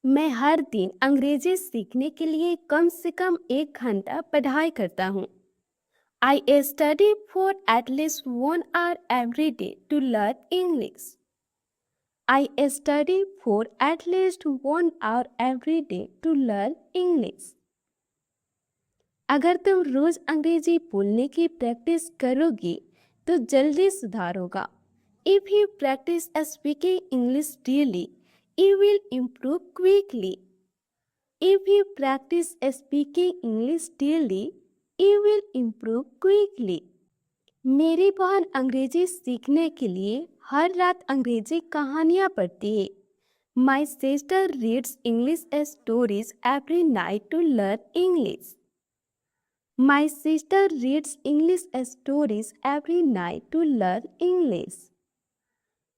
मैं हर दिन अंग्रेजी सीखने के लिए कम से कम 1 घंटा पढ़ाई करता हूँ। I study for at least 1 hour every day to learn English. I study for at least 1 hour every day to learn English. अगर तुम रोज अंग्रेजी बोलने की प्रैक्टिस करोगी तो जल्दी सुधार होगा। If you practice speaking English daily, you will improve quickly. If you practice speaking English daily, you will improve quickly. मेरी बहन अंग्रेजी सीखने के लिए हर रात अंग्रेजी कहानियाँ पढ़ती है। My sister reads English stories every night to learn English. My sister reads English stories every night to learn English.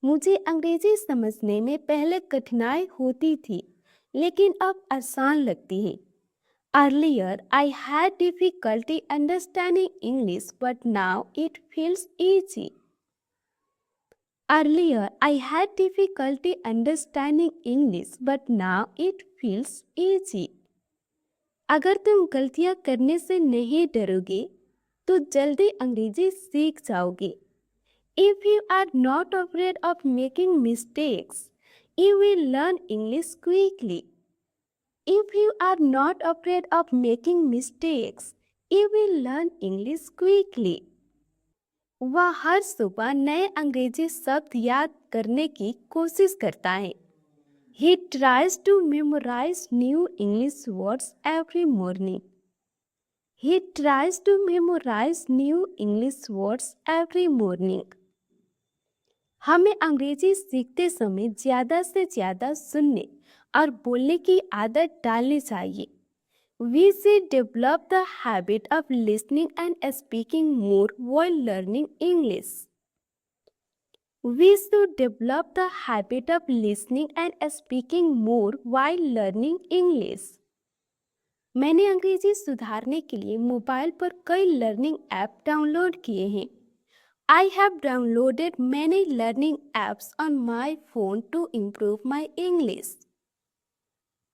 मुझे अंग्रेजी समझने में पहले कठिनाई होती थी, लेकिन अब आसान लगती है। Earlier, I had difficulty understanding English, but now it feels easy. Earlier, I had difficulty understanding English, but now it feels easy. अगर तुम गलतियां करने से नहीं डरोगे, तो जल्दी अंग्रेजी सीख जाओगे। If you are not afraid of making mistakes, you will learn English quickly. If you are not afraid of making mistakes, you will learn English quickly. वह हर सुबह नए अंग्रेजी शब्द याद करने की कोशिश करता है। He tries to memorize new English words every morning. He tries to memorize new English words every morning. हमें अंग्रेजी सीखते समय ज़्यादा से ज़्यादा सुनने और बोलने की आदत डालनी चाहिए। We should develop the habit of listening and speaking more while learning English. We should develop the habit of listening and speaking more while learning English. मैंने अंग्रेजी सुधारने के लिए मोबाइल पर कई लर्निंग ऐप डाउनलोड किए हैं। I have downloaded many learning apps on my phone to improve my English.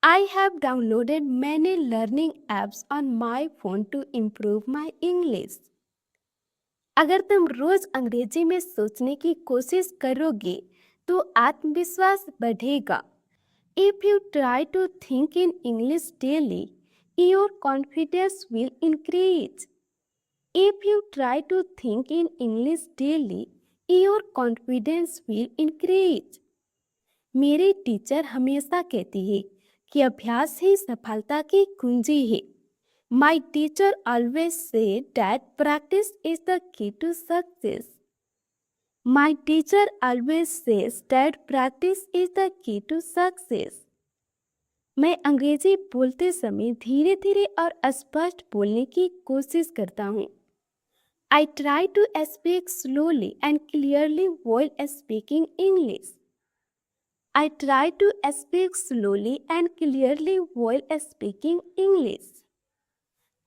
I have downloaded many learning apps on my phone to improve my English. अगर तुम रोज अंग्रेजी में सोचने की कोशिश करोगे तो आत्मविश्वास बढ़ेगा। If you try to think in English daily, your confidence will increase. If you try to think in English daily, your confidence will increase. मेरी टीचर हमेशा कहती है कि अभ्यास ही सफलता की कुंजी है। My teacher always said that practice is the key to success. My teacher always says that practice is the key to success. मैं अंग्रेजी बोलते समय धीरे धीरे और स्पष्ट बोलने की कोशिश करता हूँ। I try to speak slowly and clearly while speaking English. I try to speak slowly and clearly while speaking English.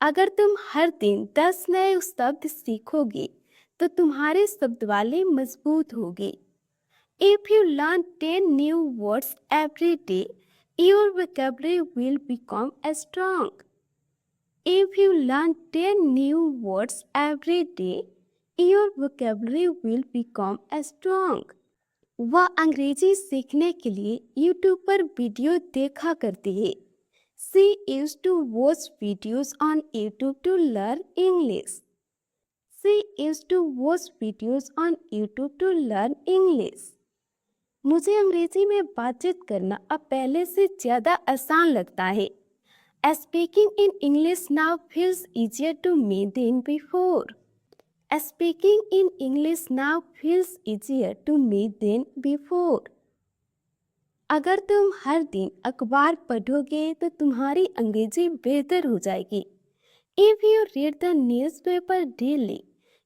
अगर तुम हर दिन 10 नए शब्द सीखोगे तो तुम्हारे शब्दवाले मजबूत होगे। If you learn 10 new words every day, your vocabulary will become strong. If you learn 10 new words every day, your vocabulary will become strong. वह अंग्रेजी सीखने के लिए YouTube पर वीडियो देखा करती है। She used to watch videos on YouTube to learn English. She used to watch videos on YouTube to learn English. मुझे अंग्रेजी में बातचीत करना अब पहले से ज़्यादा आसान लगता है। Speaking in English now feels easier to me than before. Speaking in English now feels easier to me than before. अगर तुम हर दिन अखबार पढ़ोगे तो तुम्हारी अंग्रेजी बेहतर हो जाएगी। If you read the newspaper daily,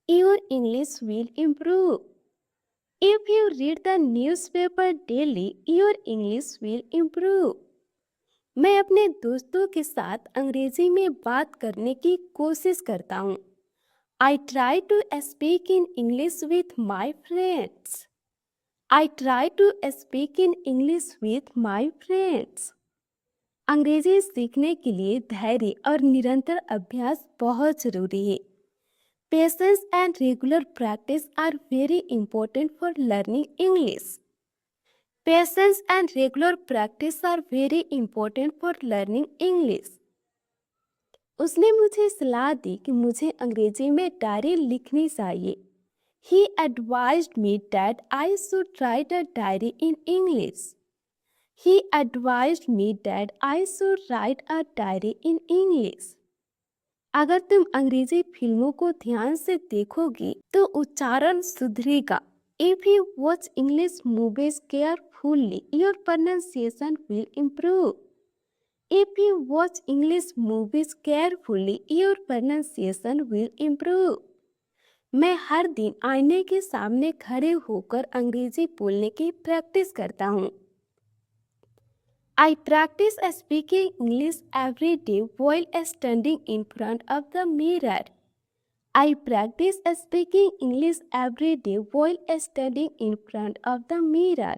your English will improve. If you read the newspaper daily, your English will improve. मैं अपने दोस्तों के साथ अंग्रेजी में बात करने की कोशिश करता हूँ। I try to speak in English with my friends. I try to speak in English with my friends. अंग्रेजी सीखने के लिए धैर्य और निरंतर अभ्यास बहुत जरूरी है। Patience and regular practice are very important for learning English. Patience and regular practice are very important for learning English. उसने मुझे सलाह दी कि मुझे अंग्रेजी में डायरी लिखनी चाहिए। He advised me that I should write a diary in English. He advised me that I should write a diary in English. अगर तुम अंग्रेजी फिल्मों को ध्यान से देखोगे तो उच्चारण सुधरेगा। If you watch English movies carefully, your pronunciation will improve. If you watch English movies carefully, your pronunciation will improve. मैं हर दिन आईने के सामने खड़े होकर अंग्रेजी बोलने की प्रैक्टिस करता हूँ। I practice speaking English every day while standing in front of the mirror. I practice speaking English every day while standing in front of the mirror.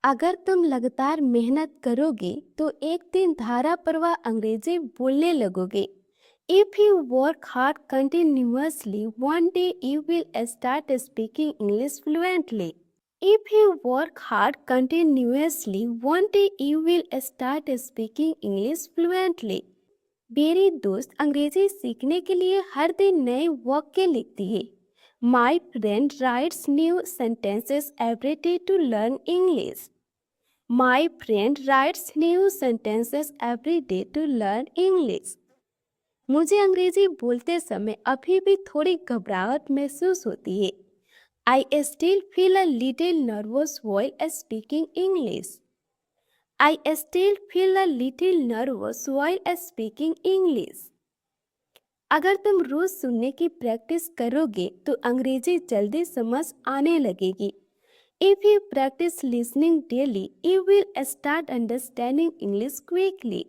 अगर तुम लगातार मेहनत करोगे तो एक दिन धारा प्रवाह अंग्रेजी बोलने लगोगे। If you work hard continuously, one day you will start speaking English fluently. If you work hard continuously, one day you will start speaking English fluently. मेरी दोस्त अंग्रेजी सीखने के लिए हर दिन नए वाक्य लिखती है। My friend writes new sentences every day to learn English. My friend writes new sentences every day to learn English. मुझे अंग्रेजी बोलते समय अभी भी थोड़ी घबराहट महसूस होती है। I still feel a little nervous while speaking English. I still feel a little nervous while speaking English. अगर तुम रोज सुनने की प्रैक्टिस करोगे तो अंग्रेजी जल्दी समझ आने लगेगी। If you practice listening daily, you will start understanding English quickly.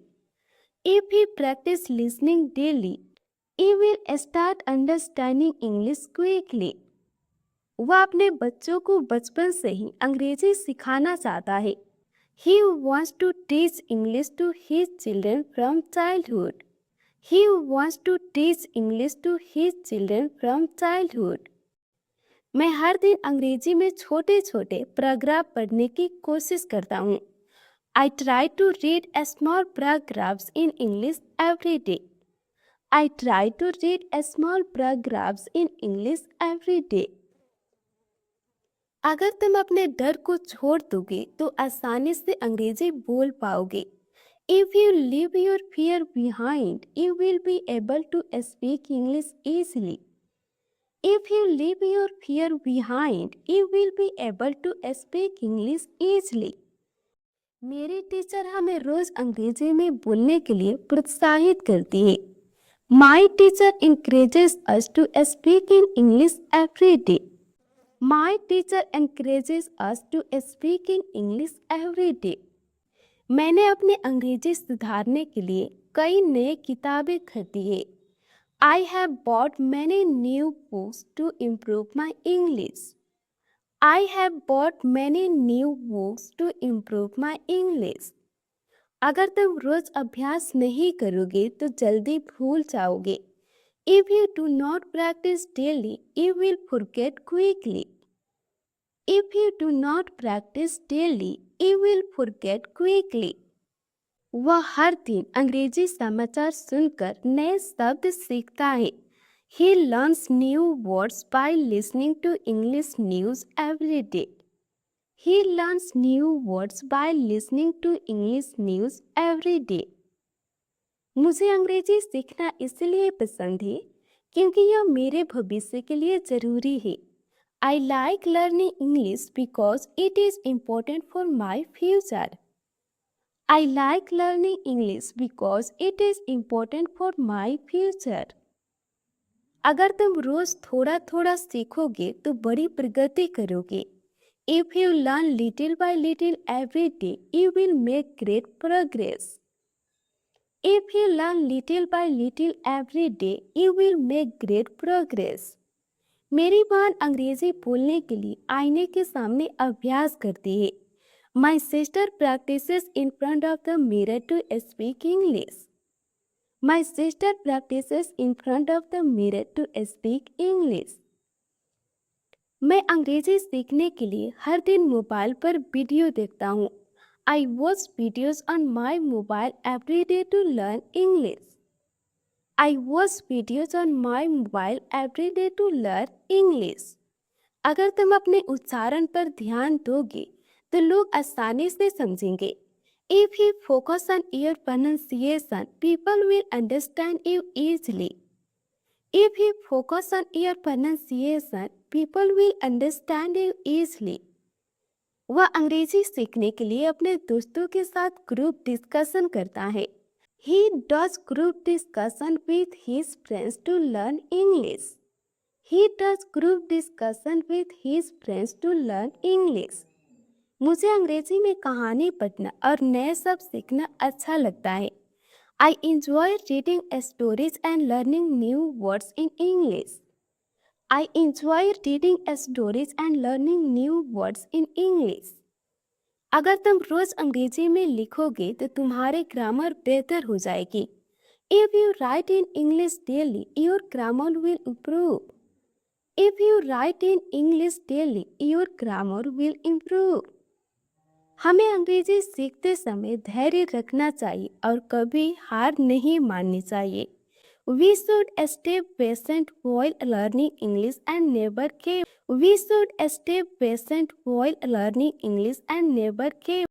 If you practice listening daily, you will start understanding English quickly. वह अपने बच्चों को बचपन से ही अंग्रेजी सिखाना चाहता है। He wants to teach English to his children from childhood. He wants to teach English to his children from childhood. मैं हर दिन अंग्रेजी में छोटे छोटे पैराग्राफ पढ़ने की कोशिश करता हूँ। I try to read small paragraphs in English every day. I try to read small paragraphs in English every day. अगर तुम अपने डर को छोड़ दोगे तो आसानी से अंग्रेजी बोल पाओगे। If you leave your fear behind, you will be able to speak English easily. If you leave your fear behind, you will be able to speak English easily. मेरी टीचर हमें रोज अंग्रेजी में बोलने के लिए प्रोत्साहित करती है। My teacher encourages us to speak in English every day. My teacher encourages us to speak in English every day. मैंने अपने अंग्रेजी सुधारने के लिए कई नए किताबें खरीदी है। I have bought many new books to improve my English. I have bought many new books to improve my English. अगर तुम रोज अभ्यास नहीं करोगे तो जल्दी भूल जाओगे। If you do not practice daily, you will forget quickly. If you do not practice daily, you will forget quickly. वह हर दिन अंग्रेजी समाचार सुनकर नए शब्द सीखता है। He learns new words by listening to English news every day. He learns new words by listening to English news every day. मुझे अंग्रेजी सीखना इसलिए पसंद है क्योंकि यह मेरे भविष्य के लिए जरूरी है। I like learning English because it is important for my future. I like learning English because it is important for my future. अगर तुम रोज थोड़ा थोड़ा सीखोगे तो बड़ी प्रगति करोगे। If you learn little by little every day, you will make great progress. If you learn little by little every day, you will make great progress. मेरी बहन अंग्रेजी बोलने के लिए आईने के सामने अभ्यास करती है। My sister practices in front of the mirror to speak English. My sister practices in front of the mirror to speak English. मैं अंग्रेजी सीखने के लिए हर दिन मोबाइल पर वीडियो देखता हूँ. I watch videos on my mobile every day to learn English. I watch videos on my mobile every day to learn English. अगर तुम अपने उच्चारण पर ध्यान दोगे तो लोग आसानी से समझेंगे. If you focus on your pronunciation, people will understand you easily. If you focus on your pronunciation, people will understand you easily. वह अंग्रेजी सीखने के लिए अपने दोस्तों के साथ ग्रुप डिस्कशन करता है. He does group discussion with his friends to learn English. He does group discussion with his friends to learn English. मुझे अंग्रेजी में कहानी पढ़ना और नए शब्द सीखना अच्छा लगता है. I enjoy reading stories and learning new words in English. I enjoy reading stories and learning new words in English. अगर तुम रोज अंग्रेजी में लिखोगे तो तुम्हारी ग्रामर बेहतर हो जाएगी. If you write in English daily, your grammar will improve. If you write in English daily, your grammar will improve. हमें अंग्रेजी सीखते समय धैर्य रखना चाहिए और कभी हार नहीं माननी चाहिए. We should stay patient while learning English and never give. We should stay patient while learning English and never give.